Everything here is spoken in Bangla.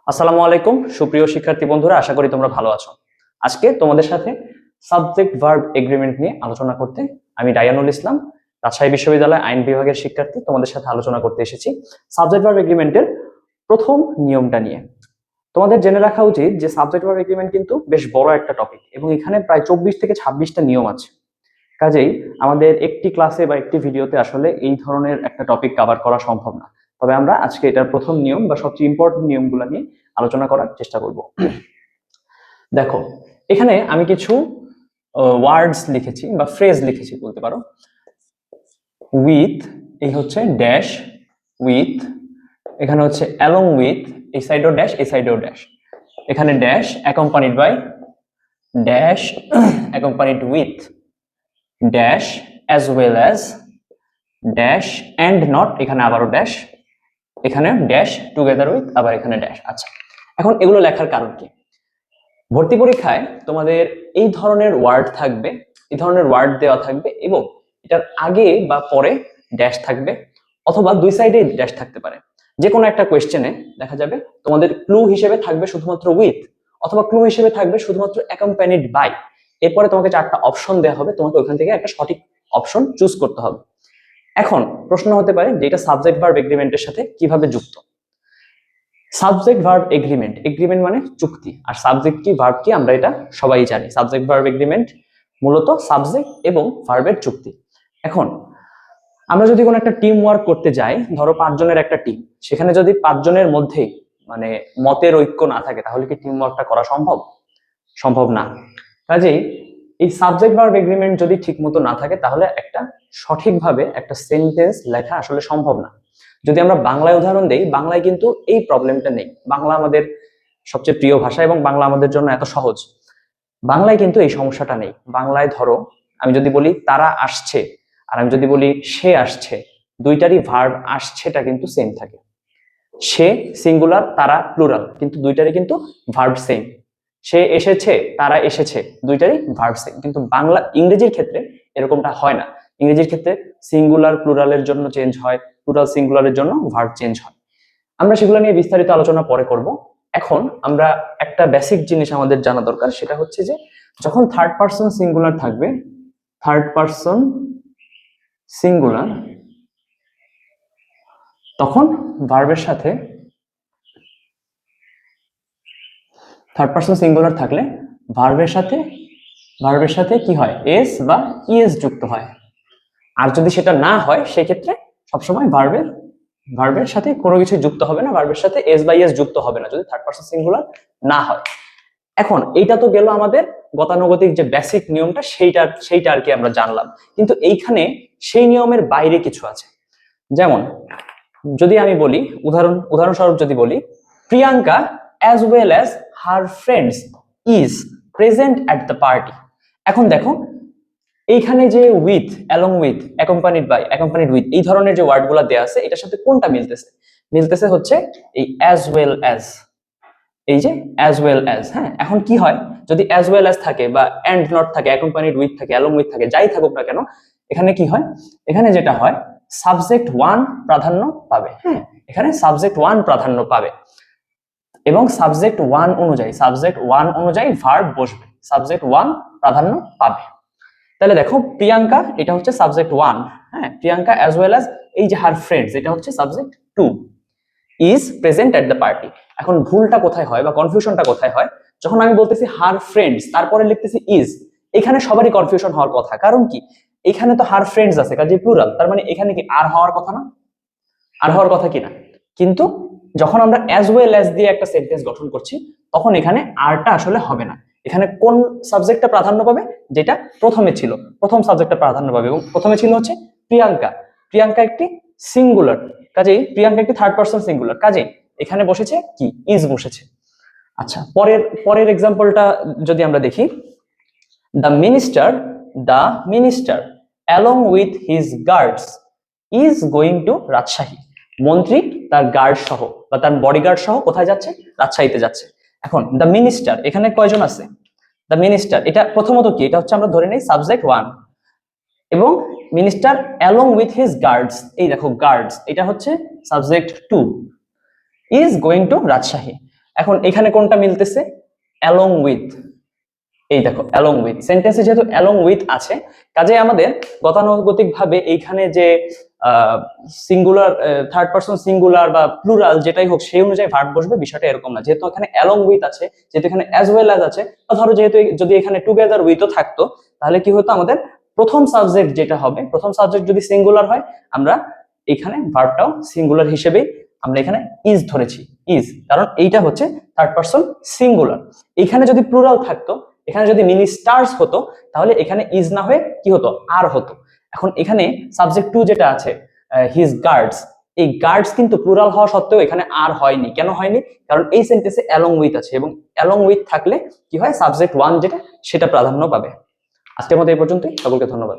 আসসালামু আলাইকুম সুপ্রিয় শিক্ষার্থী বন্ধুরা, আশা করি তোমরা ভালো আছো। আজকে তোমাদের সাথে সাবজেক্ট ভার্ব এগ্রিমেন্ট নিয়ে আলোচনা করতে আমি রায়ানুল ইসলাম, রাজশাহী বিশ্ববিদ্যালয় আইন বিভাগের শিক্ষার্থী, তোমাদের সাথে আলোচনা করতে এসেছি সাবজেক্ট ভার্ব এগ্রিমেন্টের প্রথম নিয়মটা নিয়ে। তোমাদের জেনে রাখা উচিত যে সাবজেক্ট ভার্ব এগ্রিমেন্ট কিন্তু বেশ বড় একটা টপিক এবং এখানে প্রায় 24 থেকে 26টা নিয়ম আছে। কাজেই আমাদের একটি ক্লাসে বা একটি ভিডিওতে আসলে এই ধরনের একটা টপিক কভার করা সম্ভব না। তবে আমরা আজকে এটার প্রথম নিয়ম বা সবচেয়ে ইম্পর্টেন্ট নিয়মগুলো নিয়ে আলোচনা করার চেষ্টা করব। দেখো, এখানে আমি কিছু ওয়ার্ডস লিখেছি বা ফ্রেজ লিখেছি বলতে পারো। উইথ, এই হচ্ছে ড্যাশ উইথ, এখানে হচ্ছে অ্যালং উইথ, এই সাইডেও ড্যাশ এই সাইডেও ড্যাশ, এখানে dash accompanied by, dash accompanied with, dash as well as, dash and not, এখানে আবারও ড্যাশ, এখানে ড্যাশ টুগেদার উইথ, আবার এখানে ড্যাশ। আচ্ছা, এখন এগুলো লেখার কারণ কি? ভর্তি পরীক্ষায় তোমাদের এই ধরনের ওয়ার্ড থাকবে, এই ধরনের ওয়ার্ড দেওয়া থাকবে এবং এটার আগে বা পরে ড্যাশ থাকবে, অথবা দুই সাইডে ড্যাশ থাকতে পারে। যে কোনো একটা কোয়েশ্চেনে দেখা যাবে তোমাদের ক্লু হিসেবে থাকবে শুধুমাত্র উইথ, অথবা ক্লু হিসেবে থাকবে শুধুমাত্র অ্যাকম্প্যানিড বাই। এরপরে তোমাকে 4টা অপশন দেওয়া হবে, তোমাকে ওখান থেকে একটা সঠিক অপশন চুজ করতে হবে। এখন প্রশ্ন হতে পারে যে এটা সাবজেক্ট ভার্ব এগ্রিমেন্টের সাথে কিভাবে যুক্ত। সাবজেক্ট ভার্ব এগ্রিমেন্ট, এগ্রিমেন্ট মানে চুক্তি, আর সাবজেক্ট কি ভার্ব কি আমরা এটা সবাই জানি। সাবজেক্ট ভার্ব এগ্রিমেন্ট মূলত সাবজেক্ট এবং ভার্বের চুক্তি। এখন আমরা যদি কোনো একটা টিম ওয়ার্ক করতে যাই, ধরো 5 জনের একটা টিম, সেখানে যদি 5 জনের মধ্যে মানে মতের ঐক্য না থাকে, তাহলে কি টিম ওয়ার্কটা করা সম্ভব? সম্ভব না। কাজেই এই সাবজেক্ট ভার্ব এগ্রিমেন্ট যদি ঠিকমতো না থাকে, তাহলে একটা সঠিকভাবে একটা সেন্টেন্স লেখা আসলে সম্ভব না। যদি আমরা বাংলায় উদাহরণ দেই, বাংলায় কিন্তু এই প্রবলেমটা নেই। বাংলা আমাদের সবচেয়ে প্রিয় ভাষা এবং বাংলা আমাদের জন্য এত সহজ। বাংলায় কিন্তু এই সমস্যাটা নেই। বাংলায় ধরো আমি যদি বলি তারা আসছে, আর আমি যদি বলি সে আসছে, দুইটারই ভার্ব আসছেটা কিন্তু সেম থাকে। সে সিঙ্গুলার, তারা প্লুরাল, কিন্তু দুইটারই কিন্তু ভার্ব সেম। সে এসেছে, তারা এসেছে, দুইটারই ভার্ব সেম। কিন্তু বাংলা ইংরেজির ক্ষেত্রে এরকমটা হয় না। ইংরেজির ক্ষেত্রে সিঙ্গুলার প্লুরালের জন্য চেঞ্জ হয়, প্লুরাল সিঙ্গুলারের জন্য ভার্ব চেঞ্জ হয়। আমরা সেগুলো নিয়ে বিস্তারিত আলোচনা পরে করব। এখন আমরা একটা বেসিক জিনিস আমাদের জানা দরকার, সেটা হচ্ছে যে যখন থার্ড পারসন সিঙ্গুলার থাকবে, থার্ড পারসন সিঙ্গুলার, তখন ভার্বের সাথে, থার্ড পারসন সিঙ্গুলার থাকলে ভার্বের সাথে কি হয়? এস বা ইএস যুক্ত হয়। আর যদি সেটা না হয়, সেক্ষেত্রে সবসময় ভার্বের সাথে কোনো কিছু যুক্ত হবে না, ভার্বের সাথে এস বা ইএস যুক্ত হবে না যদি থার্ড পারসন সিঙ্গুলার না হয়। এখন এইটা তো গেল আমাদের গতানুগতিক যে বেসিক নিয়মটা, সেইটা আর কি আমরা জানলাম। কিন্তু এইখানে সেই নিয়মের বাইরে কিছু আছে। যেমন যদি আমি বলি, উদাহরণস্বরূপ যদি বলি, Priyanka as well as her friends is present at the party। এখন দেখো, এইখানে যে with, along with, accompanied by, accompanied with, এই ধরনের যে ওয়ার্ডগুলো দেয়া আছে, এটার সাথে কোনটা মিলতেছে? মিলতেছে হচ্ছে এই as well as, এই যে as well as। হ্যাঁ, এখন কি হয়, যদি as well as থাকে বা and not থাকে, অ্যাকম্পানিড উইথ থাকে, অ্যালং উইথ থাকে, যাই থাকুক না কেন, এখানে কি হয়? এখানে যেটা হয়, সাবজেক্ট 1 প্রাধান্য পাবে। হ্যাঁ, এখানে সাবজেক্ট 1 প্রাধান্য পাবে এবং সাবজেক্ট 1 অনুযায়ী ভার্ব বসবে, সাবজেক্ট 1 প্রাধান্য পাবে। তাহলে দেখো, প্রিয়াঙ্কা এটা হচ্ছে সাবজেক্ট 1, হ্যাঁ, প্রিয়াঙ্কা as well as এই যে হার ফ্রেন্ডস, এটা হচ্ছে subject 2, is present at the party। এখন ভুলটা কোথায় হয় বা কনফিউশনটা কোথায় হয়? যখন আমি বলতেছি হার ফ্রেন্ডস, তারপরে লিখতেছি is, এখানে সবারই কনফিউশন হওয়ার কথা। কারণ কি, এখানে তো হার ফ্রেন্ডস আছে, কাজে প্লুরাল, তার মানে এখানে কি আর হওয়ার কথা না? আর হওয়ার কথা কিনা? কিন্তু যখন আমরা as well as দিয়ে একটা সেন্টেন্স গঠন করছি, তখন এখানে আরটা আসলে হবে না। এখানে কোন সাবজেক্টটা প্রাধান্য পাবে? যেটা প্রথমে ছিল, প্রথম সাবজেক্টটা প্রাধান্য পাবে, এবং প্রথমে ছিল হচ্ছে প্রিয়াঙ্কা। প্রিয়াঙ্কা একটি সিঙ্গুলার, কাজেই প্রিয়াঙ্কা একটি থার্ড পারসন সিঙ্গুলার, কাজেই এখানে বসেছে কি? ইজ বসেছে। আচ্ছা, পরের এক্সাম্পলটা যদি আমরা দেখি, the minister along with his guards is going to Rajshahi. মন্ত্রী তার গার্ড সহ বা তার বডিগার্ড সহ কোথায় যাচ্ছে? রাজশাহীতে যাচ্ছে। এখন দ্য মিনিস্টার, এখানে কয়জন আছে? দ্য মিনিস্টার, এটা প্রথমত কি, এটা হচ্ছে আমরা ধরে নেই সাবজেক্ট 1, এবং minister along with his guards, এই দেখো গার্ডস, এটা হচ্ছে subject 2, is going to Rajshahi. এখন এখানে কোনটা মিলতেছে? Along with. এই দেখো অ্যালং উইথ, সেন্টেন্সে যেহেতু অ্যালং উইথ আছে, কাজে আমাদের গতানুগতিক ভাবে এইখানে যে সিঙ্গুলার, থার্ড পারসন সিঙ্গুলার বা প্লুরাল যেটাই হোক সেই অনুযায়ী ভার্ব বসবে, বিষয়টা এরকম না। যেহেতু এখানে অ্যালং উইথ আছে, যেহেতু এখানে অ্যাজ ওয়েল অ্যাজ আছে, বা ধরো যেহেতু যদি এখানে টুগেদার উইথও থাকতো, তাহলে কি হতো? আমাদের প্রথম সাবজেক্ট যেটা হবে, প্রথম সাবজেক্ট যদি সিঙ্গুলার হয়, আমরা এখানে ভার্বটাও সিঙ্গুলার হিসেবেই আমরা এখানে ইজ ধরেছি, ইজ, কারণ এইটা হচ্ছে থার্ড পারসন সিঙ্গুলার। এখানে যদি প্লুরাল থাকতো, এখানে যদি মিনি স্টার্স হতো, তাহলে এখানে ইজ না হয়ে কি হতো? আর হতো। এখন এখানে সাবজেক্ট টু যেটা আছে, হিজ গার্ডস, এই গার্ডস কিন্তু প্লুরাল হওয়া সত্ত্বেও এখানে আর হয়নি। কেন হয়নি? কারণ এই সেন্টেন্সে অ্যালং উইথ আছে, এবং অ্যালং উইথ থাকলে কি হয়? সাবজেক্ট ওয়ান যেটা, সেটা প্রাধান্য পাবে। আজকের মতো এই পর্যন্তই, সকলকে ধন্যবাদ।